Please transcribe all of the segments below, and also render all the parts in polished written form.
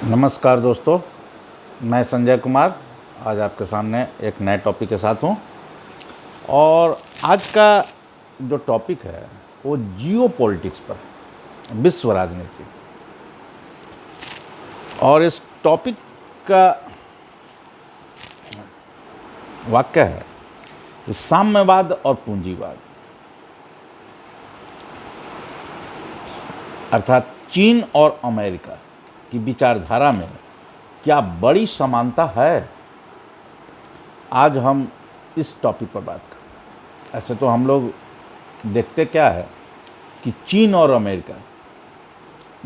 नमस्कार दोस्तों, मैं संजय कुमार आज आपके सामने एक नए टॉपिक के साथ हूँ। और आज का जो टॉपिक है वो जियो पॉलिटिक्स पर, विश्व राजनीति। और इस टॉपिक का वाक्य है कि साम्यवाद और पूंजीवाद, अर्थात चीन और अमेरिका की विचारधारा में क्या बड़ी समानता है। आज हम इस टॉपिक पर बात करें। ऐसे तो हम लोग देखते क्या है कि चीन और अमेरिका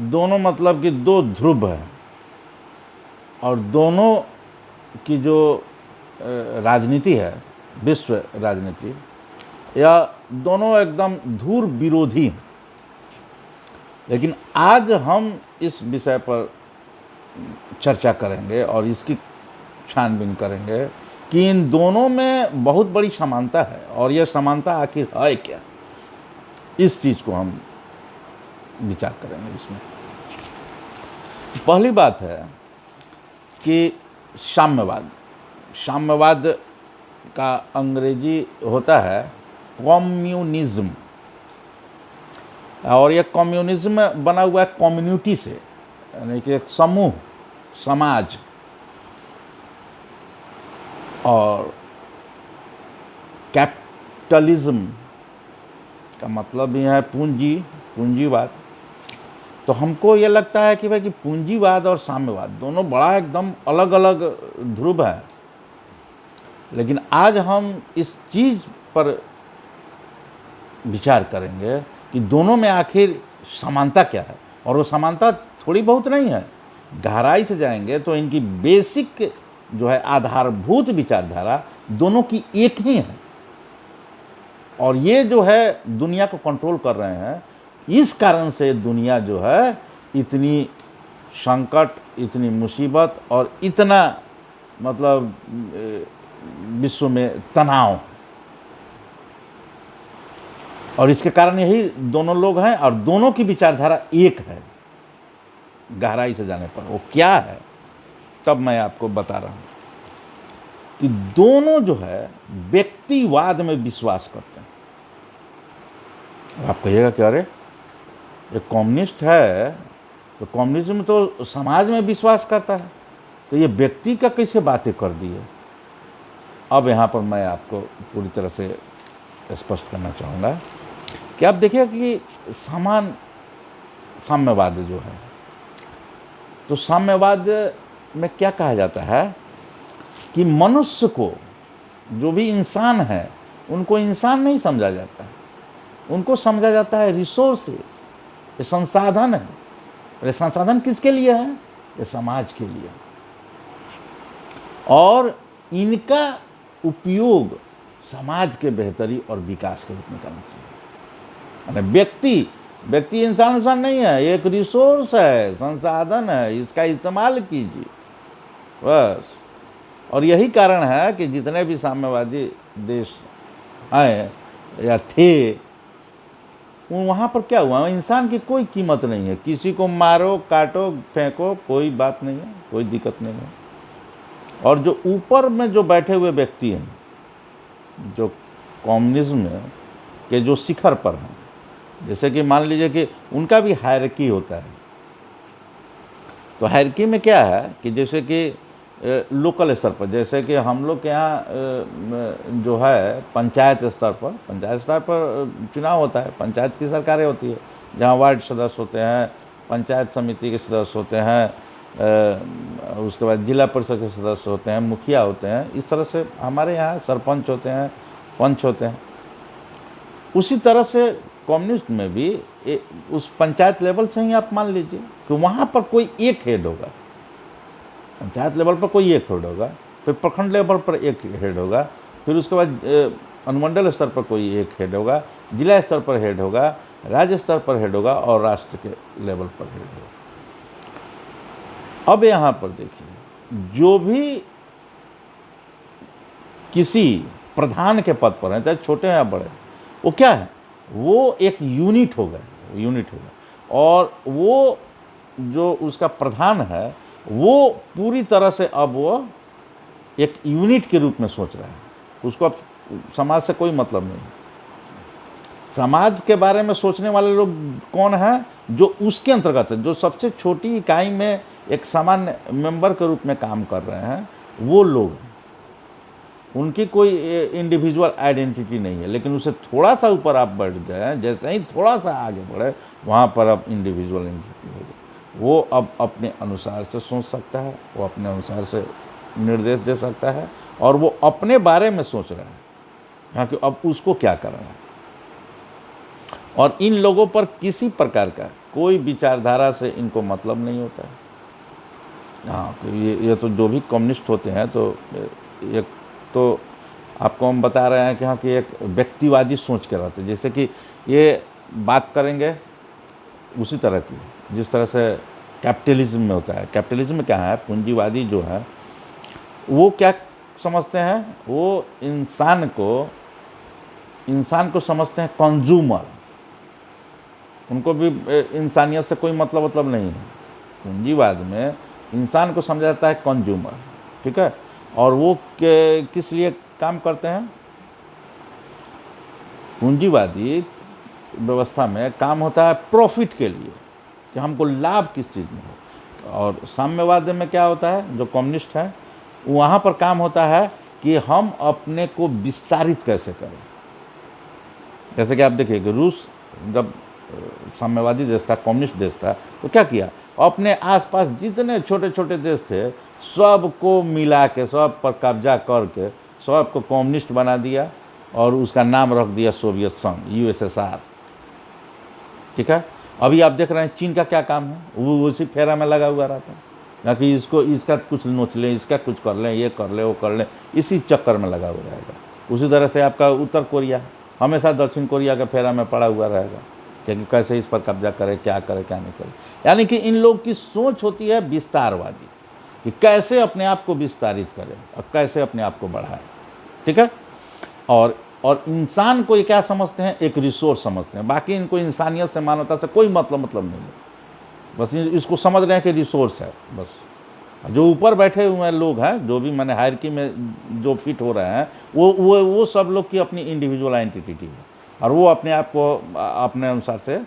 दोनों मतलब कि दो ध्रुव हैं, और दोनों की जो राजनीति है, विश्व राजनीति, या दोनों एकदम धुर विरोधी हैं। लेकिन आज हम इस विषय पर चर्चा करेंगे और इसकी छानबीन करेंगे कि इन दोनों में बहुत बड़ी समानता है, और यह समानता आखिर है क्या। इस चीज़ को हम विचार करेंगे। इसमें पहली बात है कि साम्यवाद। साम्यवाद का अंग्रेजी होता है कम्युनिज्म, और यह कम्युनिज्म बना हुआ है कम्युनिटी से, यानी कि एक समूह, समाज। और कैपिटलिज्म का मतलब ही है पूंजी, पूंजीवाद। तो हमको ये लगता है कि भाई कि पूंजीवाद और साम्यवाद दोनों बड़ा एकदम अलग अलग ध्रुव है। लेकिन आज हम इस चीज़ पर विचार करेंगे कि दोनों में आखिर समानता क्या है। और वो समानता थोड़ी बहुत नहीं है, गहराई से जाएंगे तो इनकी बेसिक जो है आधारभूत विचारधारा दोनों की एक ही है। और ये जो है दुनिया को कंट्रोल कर रहे हैं। इस कारण से दुनिया जो है इतनी संकट, इतनी मुसीबत और इतना मतलब विश्व में तनाव, और इसके कारण यही दोनों लोग हैं। और दोनों की विचारधारा एक है। गहराई से जाने पर वो क्या है तब मैं आपको बता रहा हूं कि दोनों जो है व्यक्तिवाद में विश्वास करते हैं। आप कहिएगा कि अरे ये कम्युनिस्ट है तो कम्युनिज्म तो समाज में विश्वास करता है, तो ये व्यक्ति का कैसे बातें कर दी है। अब यहाँ पर मैं आपको पूरी तरह से स्पष्ट करना चाहूँगा कि आप देखिए कि साम्यवाद जो है, तो साम्यवाद में क्या कहा जाता है कि मनुष्य को, जो भी इंसान है, उनको इंसान नहीं समझा जाता है। उनको समझा जाता है रिसोर्सेस, ये संसाधन है। ये संसाधन किसके लिए है? ये समाज के लिए। और इनका उपयोग समाज के बेहतरी और विकास के रूप में करना चाहिए। यानी व्यक्ति इंसान नहीं है, एक रिसोर्स है, संसाधन है, इसका इस्तेमाल कीजिए बस। और यही कारण है कि जितने भी साम्यवादी देश हैं या थे, वहाँ पर क्या हुआ, इंसान की कोई कीमत नहीं है। किसी को मारो, काटो, फेंको, कोई बात नहीं है, कोई दिक्कत नहीं है। और जो ऊपर में जो बैठे हुए व्यक्ति हैं, जो कम्युनिज्म के जो शिखर पर हैं, जैसे कि मान लीजिए कि उनका भी हायरार्की होता है। तो हायरार्की में क्या है कि जैसे कि लोकल स्तर पर, जैसे कि हम लोग के यहाँ जो है पंचायत स्तर पर चुनाव होता है। पंचायत की सरकारें होती है, जहाँ वार्ड सदस्य होते हैं, पंचायत समिति के सदस्य होते हैं, उसके बाद जिला परिषद के सदस्य होते हैं, मुखिया होते हैं। इस तरह से हमारे यहाँ सरपंच होते हैं, पंच होते हैं। उसी तरह से कम्युनिस्ट में भी उस पंचायत लेवल से ही आप मान लीजिए कि वहाँ पर कोई एक हेड होगा। पंचायत लेवल पर कोई एक हेड होगा, फिर प्रखंड लेवल पर एक हेड होगा, फिर उसके बाद अनुमंडल स्तर पर कोई एक हेड होगा, जिला स्तर पर हेड होगा, राज्य स्तर पर हेड होगा, और राष्ट्र के लेवल पर हेड होगा। अब यहाँ पर देखिए, जो भी किसी प्रधान के पद पर हैं, चाहे छोटे हैं या बड़े, वो क्या है, वो एक यूनिट होगा। और वो जो उसका प्रधान है वो पूरी तरह से अब वो एक यूनिट के रूप में सोच रहा है, उसको अब समाज से कोई मतलब नहीं। समाज के बारे में सोचने वाले लोग कौन हैं? जो उसके अंतर्गत है, जो सबसे छोटी इकाई में एक सामान्य मेंबर के रूप में काम कर रहे हैं, वो लोग हैं। उनकी कोई इंडिविजुअल आइडेंटिटी नहीं है, लेकिन उसे थोड़ा सा ऊपर आप बढ़ जाए, जैसे ही थोड़ा सा आगे बढ़े, वहाँ पर अब इंडिविजुअल आइडेंटिटी हो गई। वो अब अपने अनुसार से सोच सकता है, वो अपने अनुसार से निर्देश दे सकता है, और वो अपने बारे में सोच रहा है हाँ कि अब उसको क्या करना है। और इन लोगों पर किसी प्रकार का कोई विचारधारा से इनको मतलब नहीं होता है। हाँ, तो ये तो जो भी कम्युनिस्ट होते हैं, तो एक तो आपको हम बता रहे हैं कि हाँ कि एक व्यक्तिवादी सोच के रहते हैं, जैसे कि ये बात करेंगे उसी तरह की जिस तरह से कैपिटलिज्म में होता है। कैपिटलिज्म में क्या है, पूंजीवादी जो है वो क्या समझते हैं, वो इंसान को समझते हैं कंज्यूमर। उनको भी इंसानियत से कोई मतलब नहीं है। पूंजीवाद में इंसान को समझा जाता है कंज्यूमर, ठीक है। और वो किस लिए काम करते हैं? पूंजीवादी व्यवस्था में काम होता है प्रॉफिट के लिए, कि हमको लाभ किस चीज़ में हो। और साम्यवाद में क्या होता है, जो कम्युनिस्ट है वहाँ पर काम होता है कि हम अपने को विस्तारित कैसे करें। जैसे कि आप देखिए कि रूस जब साम्यवादी देश था, कम्युनिस्ट देश था, तो क्या किया, अपने आसपास जितने छोटे छोटे देश थे सबको मिला के, सब पर कब्जा करके सबको कम्युनिस्ट बना दिया, और उसका नाम रख दिया सोवियत संघ, USSR, ठीक है। अभी आप देख रहे हैं चीन का क्या काम है, वो उसी फेरा में लगा हुआ रहता है ना, कि इसका कुछ नोच लें, इसका कुछ कर लें, ये कर ले, वो कर लें, इसी चक्कर में लगा हुआ रहेगा। उसी तरह से आपका उत्तर कोरिया हमेशा दक्षिण कोरिया के फेरा में पड़ा हुआ रहेगा, कि कैसे इस पर कब्जा करे, क्या करे, क्या नहीं करे। यानी कि इन लोग की सोच होती है विस्तारवादी, कि कैसे अपने आप को विस्तारित करें और कैसे अपने आप को बढ़ाएं, ठीक है। और इंसान को ये क्या समझते हैं, एक रिसोर्स समझते हैं। बाकी इनको इंसानियत से, मानवता से कोई मतलब नहीं है। बस इसको समझ रहे हैं कि रिसोर्स है बस। जो ऊपर बैठे हुए लोग हैं, जो भी मैंने हायरार्की में जो फिट हो रहे हैं, वो सब लोग की अपनी इंडिविजुअल आइडेंटिटी है, और वो अपने आप को अपने अनुसार से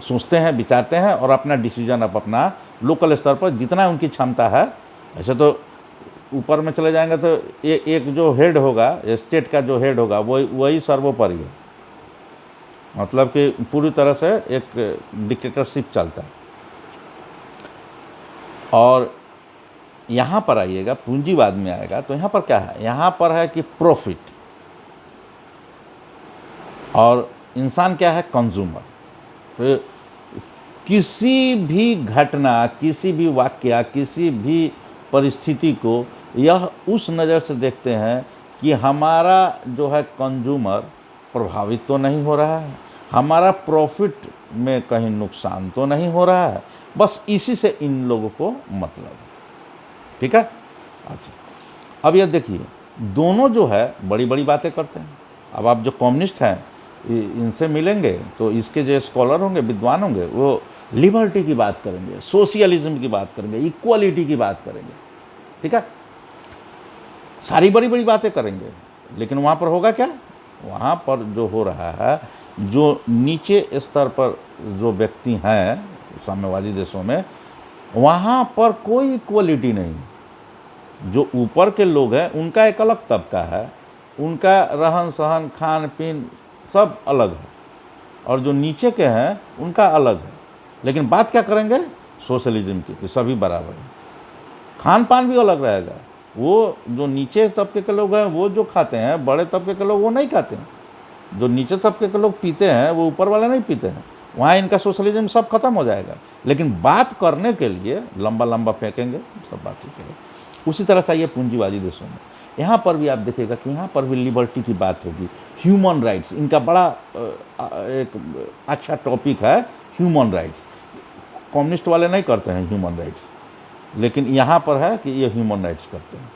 सोचते हैं, विचारते हैं, और अपना डिसीजन अपना लोकल स्तर पर जितना उनकी क्षमता है। ऐसे तो ऊपर में चले जाएंगे तो एक जो हेड होगा, स्टेट का जो हेड होगा, वही सर्वोपरि है। मतलब कि पूरी तरह से एक डिक्टेटरशिप चलता है। और यहाँ पर आइएगा, पूंजीवाद में आएगा तो यहाँ पर क्या है, यहाँ पर है कि प्रॉफिट, और इंसान क्या है, कंज्यूमर। तो किसी भी घटना, किसी भी वाक्य, किसी भी परिस्थिति को यह उस नज़र से देखते हैं कि हमारा जो है कंज्यूमर प्रभावित तो नहीं हो रहा है, हमारा प्रॉफिट में कहीं नुकसान तो नहीं हो रहा है, बस इसी से इन लोगों को मतलब है, ठीक है। अच्छा, अब ये देखिए, दोनों जो है बड़ी बड़ी बातें करते हैं। अब आप जो कम्युनिस्ट हैं इनसे मिलेंगे तो इसके जो स्कॉलर होंगे, विद्वान होंगे, वो लिबर्टी की बात करेंगे, सोशलिज्म की बात करेंगे, इक्वालिटी की बात करेंगे, ठीक है। सारी बड़ी बड़ी बातें करेंगे, लेकिन वहाँ पर होगा क्या, वहाँ पर जो हो रहा है, जो नीचे स्तर पर जो व्यक्ति हैं साम्यवादी देशों में, वहाँ पर कोई इक्वलिटी नहीं। जो ऊपर के लोग हैं उनका एक अलग तबका है, उनका रहन सहन, खान पीन सब अलग है, और जो नीचे के हैं उनका अलग है। लेकिन बात क्या करेंगे, सोशलिज्म की, कि सभी बराबर हैं। खान पान भी अलग रहेगा, वो जो नीचे तबके के लोग हैं वो जो खाते हैं, बड़े तबके के लोग वो नहीं खाते हैं। जो नीचे तबके के लोग पीते हैं वो ऊपर वाले नहीं पीते हैं। वहाँ इनका सोशलिज्म सब खत्म हो जाएगा। लेकिन बात करने के लिए लंबा लंबा फेंकेंगे, सब बातें करेंगे। उसी तरह से ये पूंजीवादी देशों में, यहाँ पर भी आप देखिएगा कि यहाँ पर भी लिबर्टी की बात होगी, ह्यूमन राइट्स, इनका बड़ा एक अच्छा टॉपिक है ह्यूमन राइट्स। कम्युनिस्ट वाले नहीं करते हैं ह्यूमन राइट्स, लेकिन यहाँ पर है कि ये ह्यूमन राइट्स करते हैं।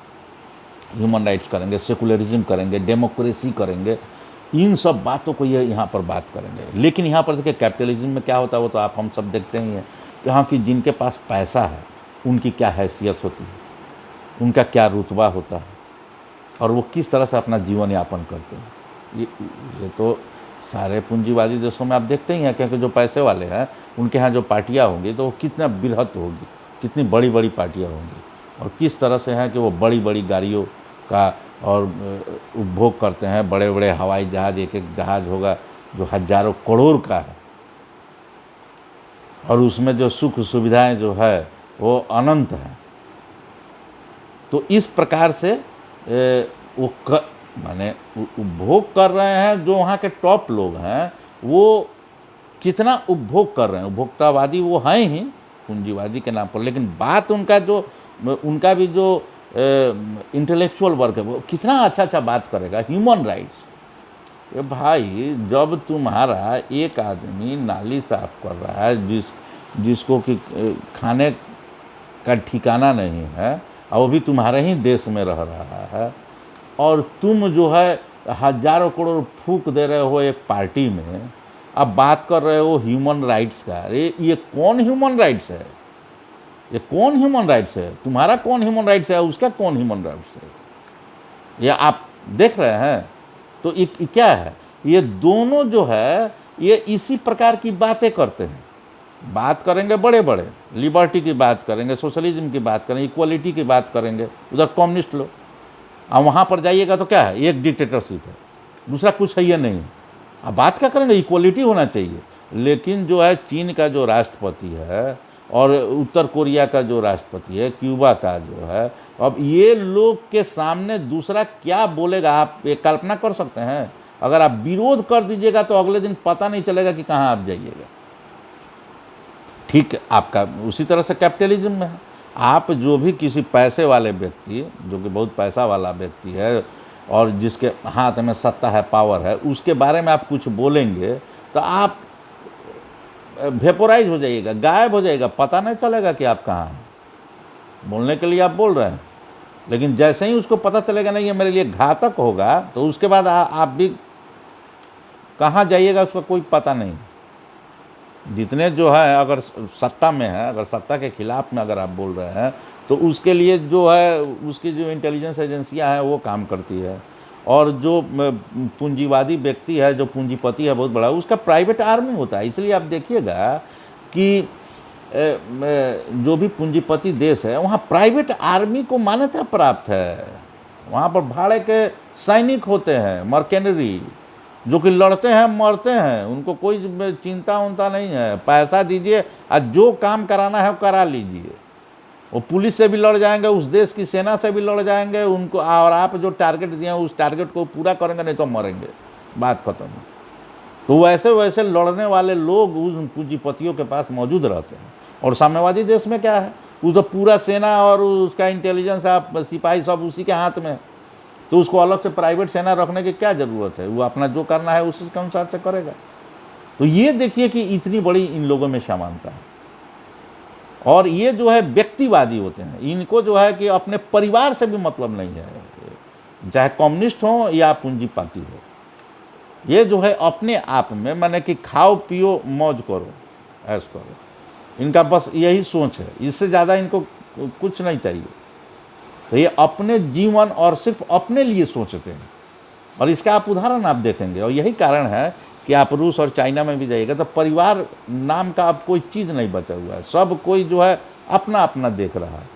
ह्यूमन राइट्स करेंगे, सेकुलरिज्म करेंगे, डेमोक्रेसी करेंगे, इन सब बातों को ये यहाँ पर बात करेंगे। लेकिन यहाँ पर देखिए कैपिटलिज्म में क्या होता है वो तो आप हम सब देखते ही हैं कि हाँ, कि जिनके पास पैसा है उनकी क्या हैसियत होती है, उनका क्या रुतबा होता है और वो किस तरह से अपना जीवन यापन करते हैं। ये तो सारे पूंजीवादी देशों में आप देखते ही हैं, क्योंकि जो पैसे वाले हैं उनके यहाँ जो पार्टियाँ होंगी तो वो कितना बृहत होगी, कितनी बड़ी बड़ी पार्टियाँ होंगी, और किस तरह से हैं कि वो बड़ी बड़ी गाड़ियों का और उपभोग करते हैं। बड़े बड़े हवाई जहाज़, एक एक जहाज़ होगा जो हजारों करोड़ का है, और उसमें जो सुख सुविधाएं जो है वो अनंत हैं। तो इस प्रकार से वो माने उपभोग कर रहे हैं। जो वहाँ के टॉप लोग हैं वो कितना उपभोग कर रहे हैं, उपभोक्तावादी वो हैं ही पूंजीवादी के नाम पर, लेकिन बात उनका भी जो इंटेलेक्चुअल वर्क है वो कितना अच्छा अच्छा बात करेगा। ह्यूमन राइट्स, भाई जब तुम्हारा एक आदमी नाली साफ कर रहा है जिसको कि खाने का ठिकाना नहीं है, और वो भी तुम्हारे ही देश में रह रहा है, और तुम जो है हजारों करोड़ फूंक दे रहे हो एक पार्टी में, अब बात कर रहे हो ह्यूमन राइट्स का। अरे ये कौन ह्यूमन राइट्स है? ये कौन ह्यूमन राइट्स है? तुम्हारा कौन ह्यूमन राइट्स है, उसका कौन ह्यूमन राइट्स है? ये आप देख रहे हैं? तो ये क्या है? ये दोनों जो है ये इसी प्रकार की बातें करते हैं। बात करेंगे बड़े बड़े, लिबर्टी की बात करेंगे, सोशलिज्म की बात करेंगे, इक्वलिटी की बात करेंगे, उधर कम्युनिस्ट लोग। अब वहाँ पर जाइएगा तो क्या है? एक डिक्टेटरशिप है, दूसरा कुछ है ये नहीं। अब बात क्या करेंगे? इक्वलिटी होना चाहिए। लेकिन जो है चीन का जो राष्ट्रपति है और उत्तर कोरिया का जो राष्ट्रपति है, क्यूबा का जो है, अब ये लोग के सामने दूसरा क्या बोलेगा? आप एक कल्पना कर सकते हैं? अगर आप विरोध कर दीजिएगा तो अगले दिन पता नहीं चलेगा कि कहाँ आप जाइएगा। ठीक आपका उसी तरह से कैपिटलिज्म में है। आप जो भी किसी पैसे वाले व्यक्ति, जो कि बहुत पैसा वाला व्यक्ति है और जिसके हाथ में सत्ता है, पावर है, उसके बारे में आप कुछ बोलेंगे तो आप वेपोराइज हो जाइएगा, गायब हो जाएगा, पता नहीं चलेगा कि आप कहाँ हैं। बोलने के लिए आप बोल रहे हैं, लेकिन जैसे ही उसको पता चलेगा नहीं ये मेरे लिए घातक होगा, तो उसके बाद आप भी कहाँ जाइएगा उसका कोई पता नहीं। जितने जो है अगर सत्ता में है, अगर सत्ता के खिलाफ में अगर आप बोल रहे हैं तो उसके लिए जो है उसकी जो इंटेलिजेंस एजेंसियां हैं वो काम करती है, और जो पूंजीवादी व्यक्ति है, जो पूंजीपति है बहुत बड़ा, उसका प्राइवेट आर्मी होता है। इसलिए आप देखिएगा कि जो भी पूंजीपति देश है वहाँ प्राइवेट आर्मी को मान्यता प्राप्त है। वहाँ पर भाड़े के सैनिक होते हैं, मर्केनरी, जो कि लड़ते हैं मरते हैं, उनको कोई चिंता उनता नहीं है। पैसा दीजिए और जो काम कराना है वो करा लीजिए। वो पुलिस से भी लड़ जाएंगे, उस देश की सेना से भी लड़ जाएंगे उनको, और आप जो टारगेट दिए उस टारगेट को पूरा करेंगे, नहीं तो मरेंगे, बात खत्म। तो वैसे वैसे लड़ने वाले लोग उस पूंजीपतियों के पास मौजूद रहते हैं। और साम्यवादी देश में क्या है? वो तो पूरा सेना और उसका इंटेलिजेंस, आप सिपाही सब उसी के हाथ में, तो उसको अलग से प्राइवेट सेना रखने की क्या ज़रूरत है? वो अपना जो करना है उसी के अनुसार से करेगा। तो ये देखिए कि इतनी बड़ी इन लोगों में समानता है। और ये जो है व्यक्तिवादी होते हैं, इनको जो है कि अपने परिवार से भी मतलब नहीं है, चाहे कम्युनिस्ट हो या पूंजीपति हो। ये जो है अपने आप में, माने कि खाओ पियो मौज करो, ऐश करो, इनका बस यही सोच है, इससे ज़्यादा इनको कुछ नहीं चाहिए। तो ये अपने जीवन और सिर्फ अपने लिए सोचते हैं, और इसका आप उदाहरण आप देखेंगे। और यही कारण है कि आप रूस और चाइना में भी जाइएगा तो परिवार नाम का अब कोई चीज़ नहीं बचा हुआ है। सब कोई जो है अपना अपना देख रहा है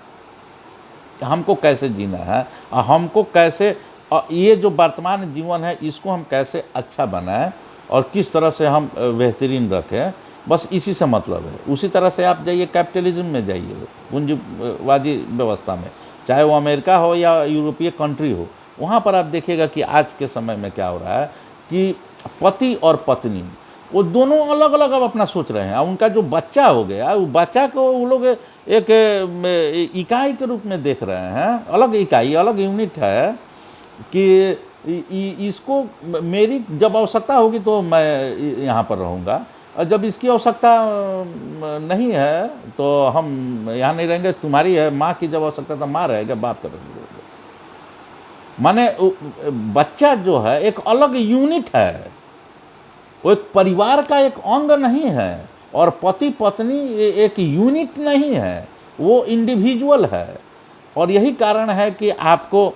कि हमको कैसे जीना है, और हमको कैसे, और ये जो वर्तमान जीवन है इसको हम कैसे अच्छा बनाएं और किस तरह से हम बेहतरीन रखें, बस इसी से मतलब है। उसी तरह से आप जाइए कैपिटलिज्म में, जाइए पूंजीवादी व्यवस्था में, चाहे वो अमेरिका हो या यूरोपीय कंट्री हो, वहाँ पर आप देखिएगा कि आज के समय में क्या हो रहा है कि पति और पत्नी वो दोनों अलग अलग अब अपना सोच रहे हैं। उनका जो बच्चा हो गया, वो बच्चा को वो लोग एक इकाई के रूप में देख रहे हैं, अलग इकाई, अलग यूनिट है कि इसको मेरी जब आवश्यकता होगी तो मैं यहाँ पर रहूँगा, और जब इसकी आवश्यकता नहीं है तो हम यहाँ नहीं रहेंगे। तुम्हारी है माँ की जब आवश्यकता तो माँ रहेगा, बाप का रहेंगे। माने बच्चा जो है एक अलग यूनिट है, वो एक परिवार का एक अंग नहीं है, और पति पत्नी एक यूनिट नहीं है, वो इंडिविजुअल है। और यही कारण है कि आपको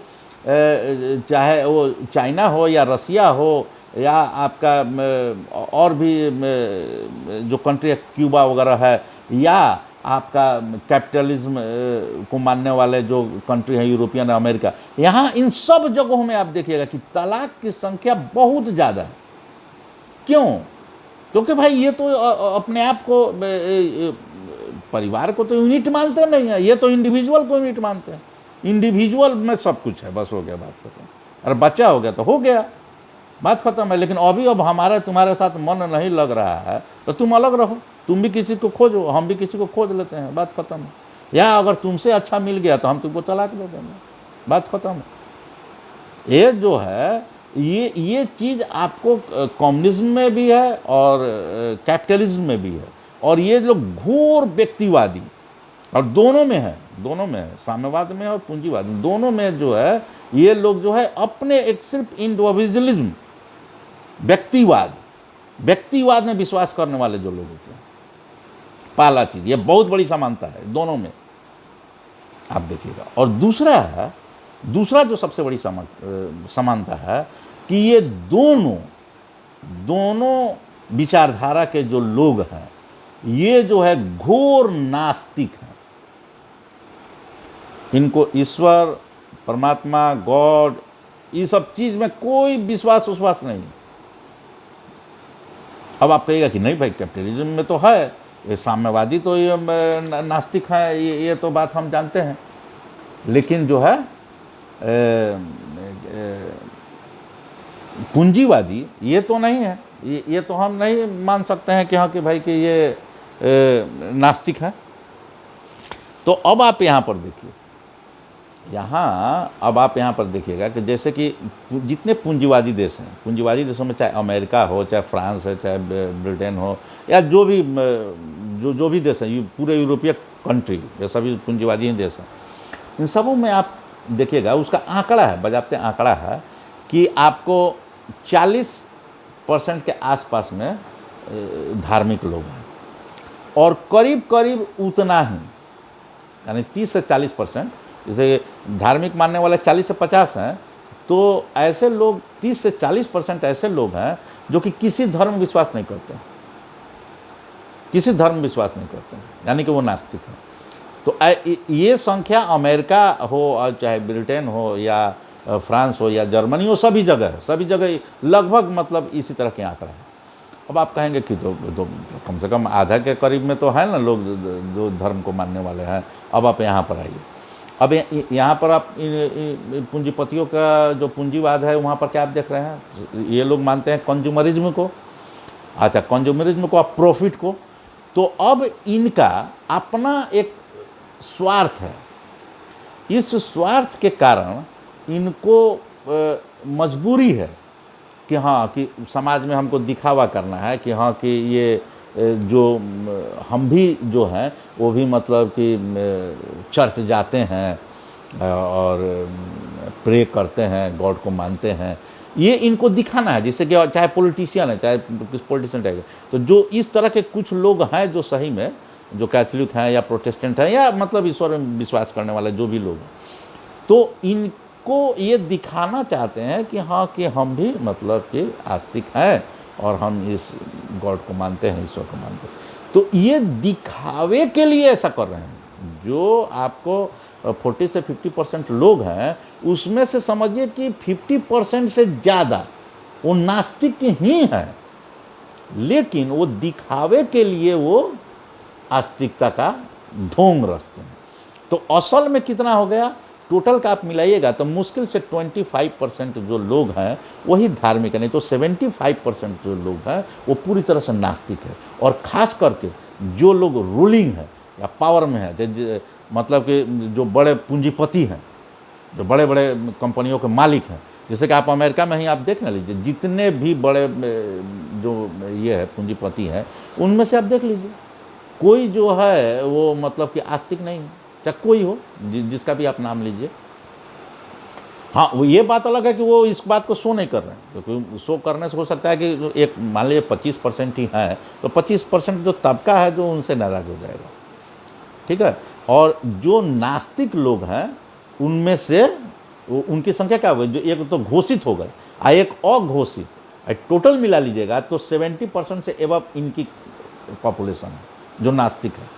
चाहे वो चाइना हो या रसिया हो या आपका और भी जो कंट्री क्यूबा वगैरह है, या आपका कैपिटलिज्म को मानने वाले जो कंट्री हैं यूरोपियन अमेरिका, यहाँ इन सब जगहों में आप देखिएगा कि तलाक की संख्या बहुत ज़्यादा है। क्यों? क्योंकि भाई ये तो अपने आप को परिवार को तो यूनिट मानते नहीं है, ये तो इंडिविजुअल को यूनिट मानते हैं। इंडिविजुअल में सब कुछ है, बस हो गया, बात खत्म। अरे बच्चा हो गया तो हो गया, बात खत्म है। लेकिन अभी अब हमारा तुम्हारे साथ मन नहीं लग रहा है तो तुम अलग रहो, तुम भी किसी को खोजो, हम भी किसी को खोज लेते हैं, बात खत्म है। या अगर तुमसे अच्छा मिल गया तो हम तुमको तलाक दे देंगे, बात खत्म है। ये जो है ये चीज़ आपको कम्युनिज्म में भी है और कैपिटलिज्म में भी है, और ये लोग घोर व्यक्तिवादी, और दोनों में है, साम्यवाद में और पूंजीवाद में, दोनों में जो है ये लोग जो है अपने एक सिर्फ इंडिविजुअलिज्म, व्यक्तिवाद में विश्वास करने वाले जो लोग होते हैं, पहला चीज़ ये बहुत बड़ी समानता है दोनों में, आप देखिएगा। और दूसरा जो सबसे बड़ी समानता है कि ये दोनों विचारधारा के जो लोग हैं ये जो है घोर नास्तिक हैं। इनको ईश्वर, परमात्मा, गॉड, ये सब चीज़ में कोई विश्वास नहीं। अब आप कहिएगा कि नहीं भाई कैपिटलिज्म में तो है, ये साम्यवादी तो ये नास्तिक है, ये तो बात हम जानते हैं। लेकिन जो है पूंजीवादी ये तो नहीं है, ये तो हम नहीं मान सकते हैं कि हाँ कि भाई कि ये नास्तिक है। तो अब आप यहाँ पर देखिए, अब आप यहाँ पर देखिएगा कि जैसे कि जितने पूंजीवादी देश हैं, पूंजीवादी देशों में चाहे अमेरिका हो, चाहे फ्रांस है, चाहे ब्रिटेन हो, या जो भी देश हैं, पूरे यूरोपीय कंट्री, ये सभी पूंजीवादी देश हैं। इन सबों में आप देखिएगा उसका आंकड़ा है, बजाते आंकड़ा है कि आपको 40% के आसपास में धार्मिक लोग हैं, और करीब उतना ही, यानी 30 से 40%, जैसे धार्मिक मानने वाले 40 से 50 हैं, तो ऐसे लोग 30 से 40% ऐसे लोग हैं जो कि किसी धर्म विश्वास नहीं करते, यानी कि वो नास्तिक हैं। तो ये संख्या अमेरिका हो और चाहे ब्रिटेन हो या फ्रांस हो या जर्मनी हो, सभी जगह लगभग मतलब इसी तरह के आंकड़ा है। अब आप कहेंगे कि तो कम से कम आधा के करीब में तो है ना लोग जो धर्म को मानने वाले हैं। अब आप यहाँ पर आइए, अब यहाँ पर आप पूंजीपतियों का जो पूंजीवाद है वहाँ पर क्या आप देख रहे हैं, ये लोग मानते हैं कंज्यूमरिज्म को, कंज्यूमरिज्म को, आप प्रॉफिट को। तो अब इनका अपना एक स्वार्थ है, इस स्वार्थ के कारण इनको मजबूरी है कि हाँ कि समाज में हमको दिखावा करना है कि हाँ कि ये जो हम भी जो हैं वो भी मतलब कि चर्च जाते हैं और प्रे करते हैं, गॉड को मानते हैं, ये इनको दिखाना है। जिससे कि चाहे पॉलिटिशियन है, चाहे किस पॉलिटिशियन रहेगा, तो जो इस तरह के कुछ लोग हैं जो सही में जो कैथोलिक हैं या प्रोटेस्टेंट हैं या मतलब ईश्वर में विश्वास करने वाले जो भी लोग हैं, तो इनको ये दिखाना चाहते हैं कि हाँ कि हम भी मतलब कि आस्तिक हैं और हम इस गॉड को मानते हैं, ईश्वर को मानते हैं। तो ये दिखावे के लिए ऐसा कर रहे हैं। जो आपको 40 से 50% लोग हैं, उसमें से समझिए कि 50% से ज़्यादा वो नास्तिक ही हैं, लेकिन वो दिखावे के लिए वो आस्तिकता का ढोंग रचते हैं। तो असल में कितना हो गया, टोटल का आप मिलाइएगा तो मुश्किल से 25% जो लोग हैं वही धार्मिक है, नहीं तो 75% जो लोग हैं वो पूरी तरह से नास्तिक है। और ख़ास करके जो लोग रूलिंग है या पावर में है, मतलब कि जो बड़े पूंजीपति हैं, जो बड़े बड़े कंपनियों के मालिक हैं, जैसे कि आप अमेरिका में ही आप देख ना लीजिए, जितने भी बड़े जो ये है पूंजीपति हैं, उनमें से आप देख लीजिए कोई जो है वो मतलब कि आस्तिक नहीं है, चाहे कोई हो, जिसका भी आप नाम लीजिए। हाँ, वो ये बात अलग है कि वो इस बात को शो नहीं कर रहे हैं, क्योंकि शो करने से हो सकता है कि एक मान लीजिए 25% ही है, तो 25% जो तबका है जो उनसे नाराज़ हो जाएगा, ठीक है। और जो नास्तिक लोग हैं उनमें से उनकी संख्या क्या हो गई, जो एक तो घोषित हो गए और एक अघोषित, टोटल मिला लीजिएगा तो 70% से एबव इनकी पॉपुलेशन है जो नास्तिक है।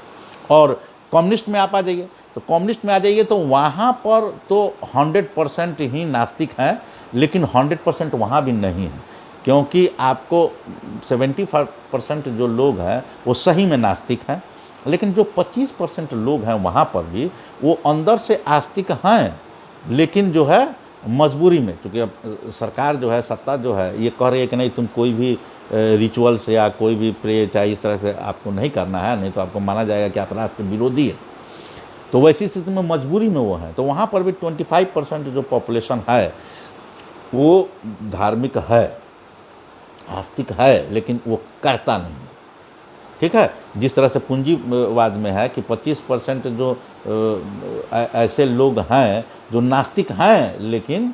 और कम्युनिस्ट में आप आ जाइए, तो कम्युनिस्ट में आ जाइए तो वहाँ पर तो 100% ही नास्तिक हैं, लेकिन 100% वहाँ भी नहीं है, क्योंकि आपको 75% जो लोग हैं वो सही में नास्तिक हैं, लेकिन जो 25% लोग हैं वहाँ पर भी वो अंदर से आस्तिक हैं, लेकिन जो है मजबूरी में, क्योंकि अब सरकार जो है, सत्ता जो है, ये कह रही है कि नहीं तुम कोई भी रिचुअल्स या कोई भी प्रे चाहे इस तरह से आपको नहीं करना है, नहीं तो आपको माना जाएगा कि आप राष्ट्र विरोधी है। तो वैसी स्थिति में मजबूरी में वो है, तो वहाँ पर भी 25% जो पॉपुलेशन है वो धार्मिक है, आस्तिक है, लेकिन वो करता नहीं, ठीक है। जिस तरह से पूंजीवाद में है कि 25% जो ऐसे लोग हैं जो नास्तिक हैं लेकिन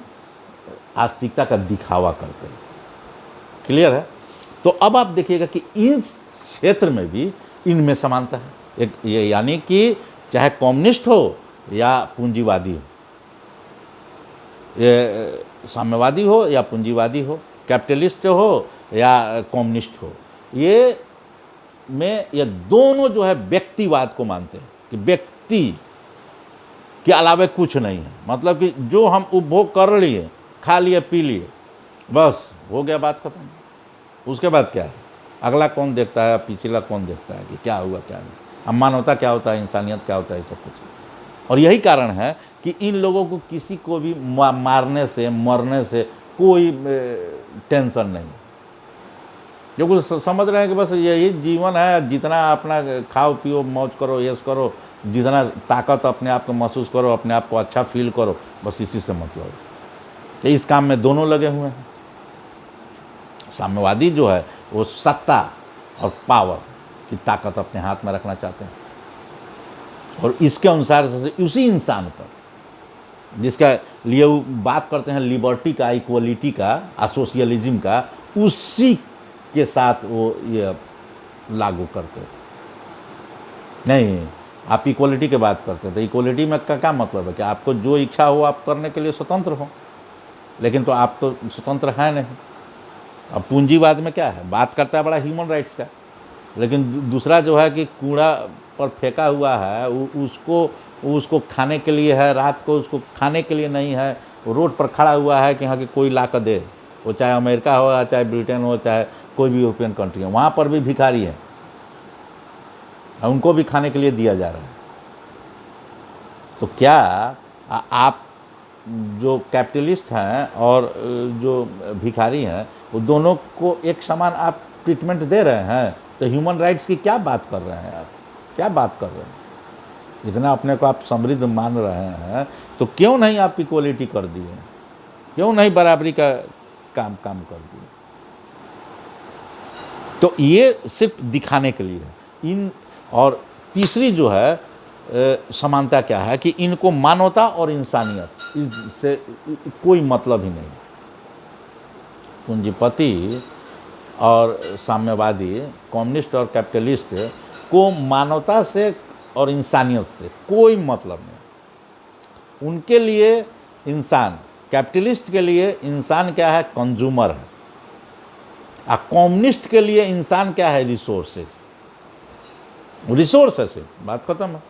आस्तिकता का दिखावा करते हैं, क्लियर है। तो अब आप देखिएगा कि इस क्षेत्र में भी इनमें समानता है, एक ये यानी कि चाहे कम्युनिस्ट हो या पूंजीवादी हो, ये साम्यवादी हो या पूंजीवादी हो, कैपिटलिस्ट हो या कम्युनिस्ट हो, ये दोनों जो है व्यक्तिवाद को मानते हैं कि व्यक्ति के अलावा कुछ नहीं है, मतलब कि जो हम उपभोग कर लिए, खा लिए, पी लिए, बस हो गया, बात खत्म। उसके बाद क्या है, अगला कौन देखता है, पिछला कौन देखता है कि क्या हुआ क्या नहीं, अब मानवता क्या होता है, इंसानियत क्या होता है, सब कुछ। और यही कारण है कि इन लोगों को किसी को भी मारने से, मरने से कोई टेंशन नहीं, क्योंकि समझ रहे हैं कि बस यही जीवन है, जितना अपना खाओ पियो मौज करो, यश करो, जितना ताकत अपने आप को महसूस करो, अपने आप को अच्छा फील करो, बस इसी से मतलब है। इस काम में दोनों लगे हुए हैं। साम्यवादी जो है वो सत्ता और पावर की ताकत अपने हाथ में रखना चाहते हैं, और इसके अनुसार उसी इंसान पर जिसका लिए वो बात करते हैं लिबर्टी का, इक्वलिटी का, सोशलिज्म का, उसी के साथ वो ये लागू करते नहीं। आप इक्वलिटी की बात करते हैं तो इक्वलिटी में क्या मतलब है कि आपको जो इच्छा हो आप करने के लिए स्वतंत्र हो, लेकिन तो आप तो स्वतंत्र हैं नहीं। अब पूंजीवाद में क्या है, बात करता है बड़ा ह्यूमन राइट्स का, लेकिन दूसरा जो है कि कूड़ा पर फेंका हुआ है उसको खाने के लिए है, रात को उसको खाने के लिए नहीं है, रोड पर खड़ा हुआ है कि यहाँ के कोई ला कर दे, वो चाहे अमेरिका हो, चाहे ब्रिटेन हो, चाहे कोई भी यूरोपियन कंट्री हो, वहाँ पर भी भिखारी है, उनको भी खाने के लिए दिया जा रहा है। तो क्या आप जो कैपिटलिस्ट हैं और जो भिखारी हैं वो दोनों को एक समान आप ट्रीटमेंट दे रहे हैं? तो ह्यूमन राइट्स की क्या बात कर रहे हैं आप, क्या बात कर रहे हैं? इतना अपने को आप समृद्ध मान रहे हैं तो क्यों नहीं आप इक्वलिटी कर दिए, क्यों नहीं बराबरी का काम कर दिए? तो ये सिर्फ दिखाने के लिए है इन। और तीसरी जो है समानता क्या है कि इनको मानवता और इंसानियत से कोई मतलब ही नहीं। पूंजीपति और साम्यवादी, कम्युनिस्ट और कैपिटलिस्ट को मानवता से और इंसानियत से कोई मतलब नहीं। उनके लिए इंसान, कैपिटलिस्ट के लिए इंसान क्या है, कंज्यूमर है, और कम्युनिस्ट के लिए इंसान क्या है, रिसोर्सेज, रिसोर्स है, सिर्फ बात खत्म है।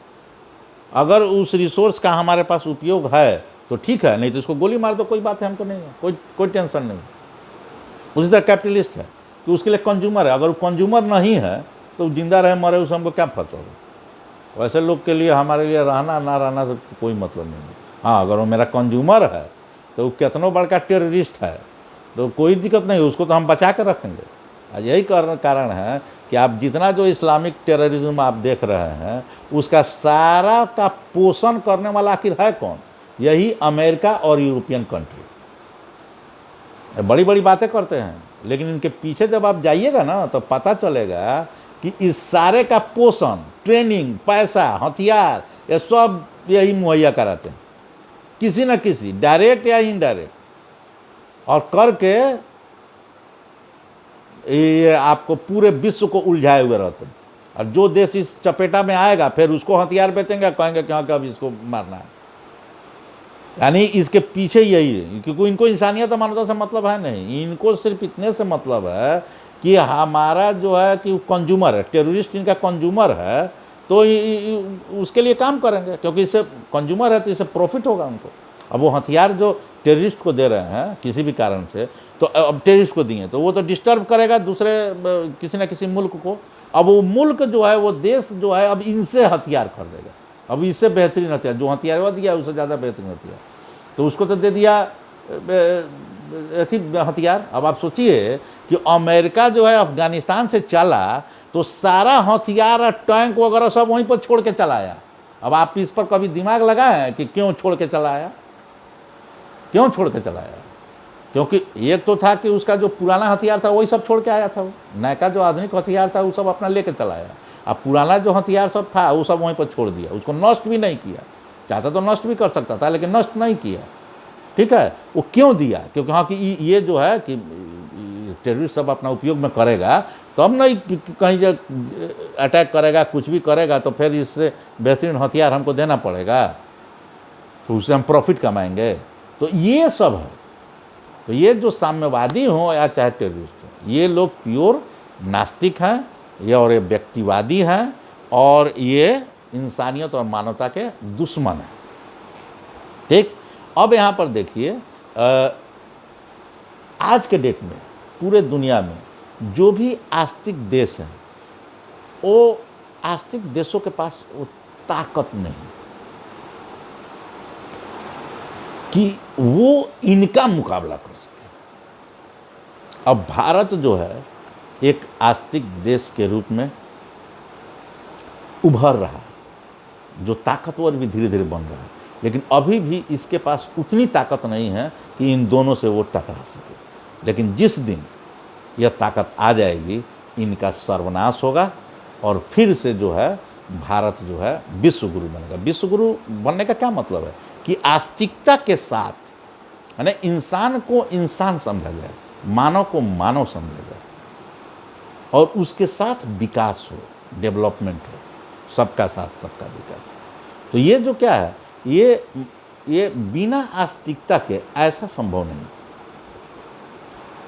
अगर उस रिसोर्स का हमारे पास उपयोग है तो ठीक है, नहीं तो इसको गोली मार दो, कोई बात है, हमको नहीं है, कोई टेंशन नहीं। उसी तरह कैपिटलिस्ट है कि उसके लिए कंज्यूमर है, अगर वो कंज्यूमर नहीं है तो जिंदा रहे मरे उससे हमको क्या फर्क होगा। वैसे लोग के लिए हमारे लिए रहना ना रहना से कोई मतलब नहीं है। हाँ, अगर वो मेरा कंज्यूमर है तो वो कितना बड़का टेररिस्ट है तो कोई दिक्कत नहीं, उसको तो हम बचा कर रखेंगे। यही कारण है कि आप जितना जो इस्लामिक टेररिज्म आप देख रहे हैं उसका सारा का पोषण करने वाला आखिर है कौन? यही अमेरिका और यूरोपियन कंट्री। बड़ी बड़ी बातें करते हैं, लेकिन इनके पीछे जब आप जाइएगा ना तो पता चलेगा कि इस सारे का पोषण, ट्रेनिंग, पैसा, हथियार, ये सब यही मुहैया कराते हैं। किसी न किसी डायरेक्ट या इनडायरेक्ट, और करके ये आपको पूरे विश्व को उलझाए हुए रहते हैं। और जो देश इस चपेटा में आएगा फिर उसको हथियार बेचेंगे, कहेंगे कि हाँ कि अब इसको मारना है। यानी इसके पीछे यही है, क्योंकि इनको इंसानियत और मानवता से मतलब है नहीं, इनको सिर्फ इतने से मतलब है कि हमारा जो है कि कंज्यूमर है, टेररिस्ट इनका कंज्यूमर है, तो उसके लिए काम करेंगे, क्योंकि इससे कंज्यूमर है तो इससे प्रॉफिट होगा उनको। अब वो हथियार जो टेररिस्ट को दे रहे हैं किसी भी कारण से, तो अब टेररिस्ट को दिए तो वो तो डिस्टर्ब करेगा दूसरे किसी न किसी मुल्क को। अब वो मुल्क जो है, वो देश जो है, अब इनसे हथियार खरीदेगा, अब इससे बेहतरीन हथियार, जो हथियार वो दिया उससे ज़्यादा बेहतरीन हथियार, तो उसको तो दे दिया हथियार। अब आप सोचिए कि अमेरिका जो है अफगानिस्तान से चला तो सारा हथियार और टैंक वगैरह सब वहीं पर छोड़ के चला आया। अब आप इस पर कभी दिमाग लगाए कि क्यों छोड़ के चला आया, क्यों छोड़ के चला आया? क्योंकि एक तो था कि उसका जो पुराना हथियार था वही सब छोड़ के आया था, वो नया जो आधुनिक हथियार था वो सब अपना लेके चला आया। अब पुराना जो हथियार सब था वो सब वहीं पर छोड़ दिया, उसको नष्ट भी नहीं किया। चाहता तो नष्ट भी कर सकता था लेकिन नष्ट नहीं किया। ठीक है, वो क्यों दिया? क्योंकि हाँ कि ये जो है कि टेररिस्ट सब अपना उपयोग में करेगा, तब नहीं कहीं अटैक करेगा, कुछ भी करेगा तो फिर इससे बेहतरीन हथियार हमको देना पड़ेगा, तो उससे हम प्रॉफिट कमाएंगे। तो ये सब है। तो ये जो साम्यवादी हों या चाहे टेररिस्ट हों, ये लोग प्योर नास्तिक हैं, ये और ये व्यक्तिवादी हैं, और ये इंसानियत और मानवता के दुश्मन हैं। ठीक, अब यहाँ पर देखिए, आज के डेट में पूरे दुनिया में जो भी आस्तिक देश हैं, वो आस्तिक देशों के पास वो ताकत नहीं कि वो इनका मुकाबला कर सके। अब भारत जो है एक आस्तिक देश के रूप में उभर रहा है, जो ताकतवर भी धीरे धीरे बन रहा है, लेकिन अभी भी इसके पास उतनी ताकत नहीं है कि इन दोनों से वो टकरा सके। लेकिन जिस दिन यह ताकत आ जाएगी, इनका सर्वनाश होगा, और फिर से जो है भारत जो है विश्व गुरु बनेगा। विश्व गुरु बनने का क्या मतलब है कि आस्तिकता के साथ, यानी इंसान को इंसान समझा जाए, मानव को मानव समझा जाए, और उसके साथ विकास हो, डेवलपमेंट हो, सबका साथ सबका विकास। तो ये जो क्या है, ये बिना आस्तिकता के ऐसा संभव नहीं।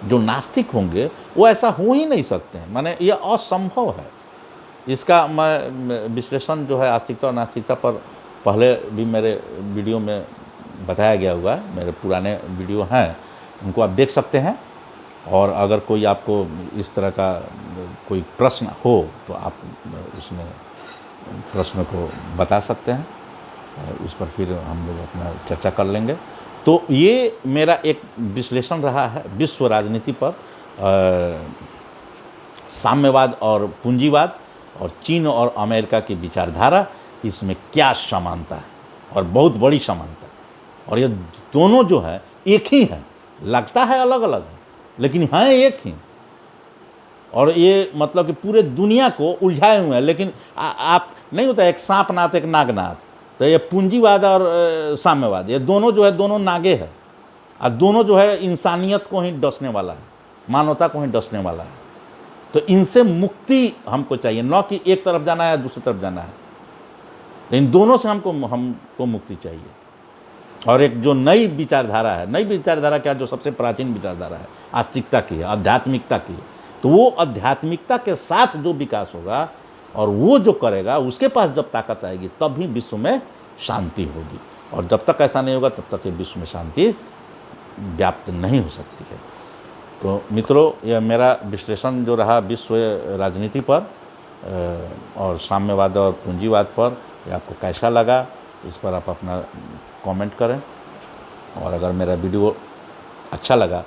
जो नास्तिक होंगे वो ऐसा हो ही नहीं सकते हैं, माने ये असंभव है। इसका मैं विश्लेषण जो है आस्तिकता और नास्तिकता पर पहले भी मेरे वीडियो में बताया गया हुआ है, मेरे पुराने वीडियो हैं, उनको आप देख सकते हैं। और अगर कोई आपको इस तरह का कोई प्रश्न हो तो आप उसमें प्रश्न को बता सकते हैं, उस पर फिर हम लोग अपना चर्चा कर लेंगे। तो ये मेरा एक विश्लेषण रहा है विश्व राजनीति पर, साम्यवाद और पूंजीवाद, और चीन और अमेरिका की विचारधारा, इसमें क्या समानता है, और बहुत बड़ी समानता है। और ये दोनों जो है एक ही हैं, लगता है अलग अलग है लेकिन हैं एक ही। और ये मतलब कि पूरे दुनिया को उलझाए हुए हैं। लेकिन आप नहीं होता एक सांप नाथ एक नागनाथ, तो ये पूंजीवाद और साम्यवाद, ये दोनों जो है दोनों नागे हैं, और दोनों जो है इंसानियत को ही डसने वाला है, मानवता को ही डसने वाला है। तो इनसे मुक्ति हमको चाहिए, न कि एक तरफ जाना है या दूसरी तरफ जाना है। तो इन दोनों से हमको मुक्ति चाहिए। और एक जो नई विचारधारा है, नई विचारधारा क्या, जो सबसे प्राचीन विचारधारा है आस्तिकता की है, आध्यात्मिकता की है, तो वो आध्यात्मिकता के साथ जो विकास होगा और वो जो करेगा, उसके पास जब ताकत आएगी तब ही विश्व में शांति होगी। और जब तक ऐसा नहीं होगा तब तक ये विश्व में शांति व्याप्त नहीं हो सकती है। तो मित्रों, यह मेरा विश्लेषण जो रहा विश्व राजनीति पर और साम्यवाद और पूंजीवाद पर, ये आपको कैसा लगा, इस पर आप अपना कमेंट करें। और अगर मेरा वीडियो अच्छा लगा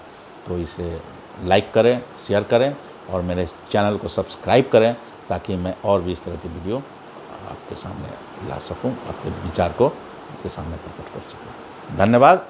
तो इसे लाइक करें, शेयर करें, और मेरे चैनल को सब्सक्राइब करें, ताकि मैं और भी इस तरह की वीडियो आपके सामने ला सकूं, आपके विचार को आपके सामने प्रकट कर सकूं। धन्यवाद।